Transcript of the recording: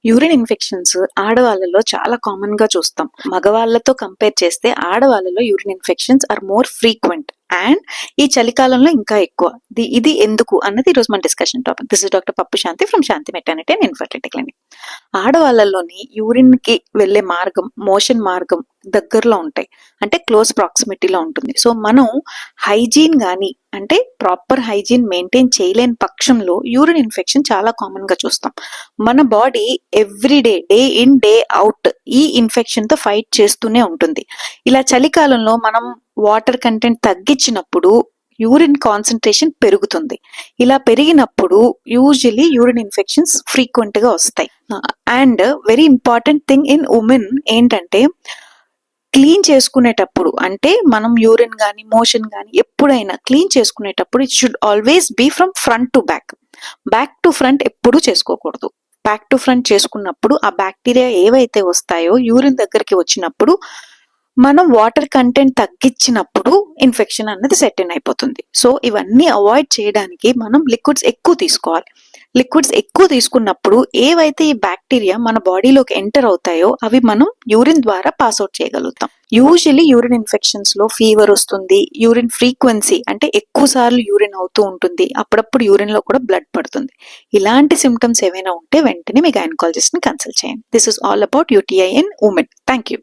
Urine infections ఆడవాళ్ళలో చాలా common గా చూస్తాం. మగవాళ్ళతో కంపేర్ చేస్తే ఆడవాళ్ళలో urine infections are more frequent and ఈ చలికాలంలో ఇంకా ఎక్కువ. ఇది ఎందుకు అన్నది ఈరోజు మన discussion topic. This is doctor Pappu Shanthi from Shanthi maternity and infertility clinic. ఆడవాళ్ళలోని యూరిన్ కి వెళ్లే మార్గం, మోషన్ మార్గం దగ్గరలో ఉంటాయి, అంటే క్లోజ్ ప్రాక్సిమిటీలో ఉంటుంది. సో మనం హైజీన్ గానీ అంటే ప్రాపర్ హైజీన్ మెయింటైన్ చేయలేని పక్షంలో యూరిన్ ఇన్ఫెక్షన్ చాలా కామన్ గా చూస్తాం. మన body everyday, day in day out ఈ ఇన్ఫెక్షన్ తో ఫైట్ చేస్తూనే ఉంటుంది. ఇలా చలికాలంలో మనం వాటర్ కంటెంట్ తగ్గించినప్పుడు యూరిన్ కాన్సన్ట్రేషన్ పెరుగుతుంది. ఇలా పెరిగినప్పుడు యూజువలీ యూరిన్ ఇన్ఫెక్షన్స్ ఫ్రీక్వెంట్ గా వస్తాయి. And very important thing in women ఏంటంటే, క్లీన్ చేసుకునేటప్పుడు, అంటే మనం యూరిన్ కానీ మోషన్ కానీ ఎప్పుడైనా క్లీన్ చేసుకునేటప్పుడు it should always be from front to back. Back to front ఎప్పుడూ చేసుకోకూడదు. బ్యాక్ టు ఫ్రంట్ చేసుకున్నప్పుడు ఆ బ్యాక్టీరియా ఏవైతే వస్తాయో యూరిన్ దగ్గరికి వచ్చినప్పుడు మనం వాటర్ కంటెంట్ తగ్గించినప్పుడు ఇన్ఫెక్షన్ అన్నది సెటిల్ అయిపోతుంది. సో ఇవన్నీ అవాయిడ్ చేయడానికి మనం లిక్విడ్స్ ఎక్కువ తీసుకోవాలి. లిక్విడ్స్ ఎక్కువ తీసుకున్నప్పుడు ఏవైతే ఈ బ్యాక్టీరియా మన బాడీలోకి ఎంటర్ అవుతాయో అవి మనం యూరిన్ ద్వారా పాస్ అవుట్ చేయగలుగుతాం. యూజువలీ యూరిన్ ఇన్ఫెక్షన్స్ లో ఫీవర్ వస్తుంది, యూరిన్ ఫ్రీక్వెన్సీ అంటే ఎక్కువ సార్లు యూరిన్ అవుతూ ఉంటుంది, అప్పుడప్పుడు యూరిన్ లో కూడా బ్లడ్ పడుతుంది. ఇలాంటి సిమ్టమ్స్ ఏమైనా ఉంటే వెంటనే మీ గైనకాలజిస్ట్ ని కన్సల్ట్ చేయండి. This is all about UTI in women. Thank you.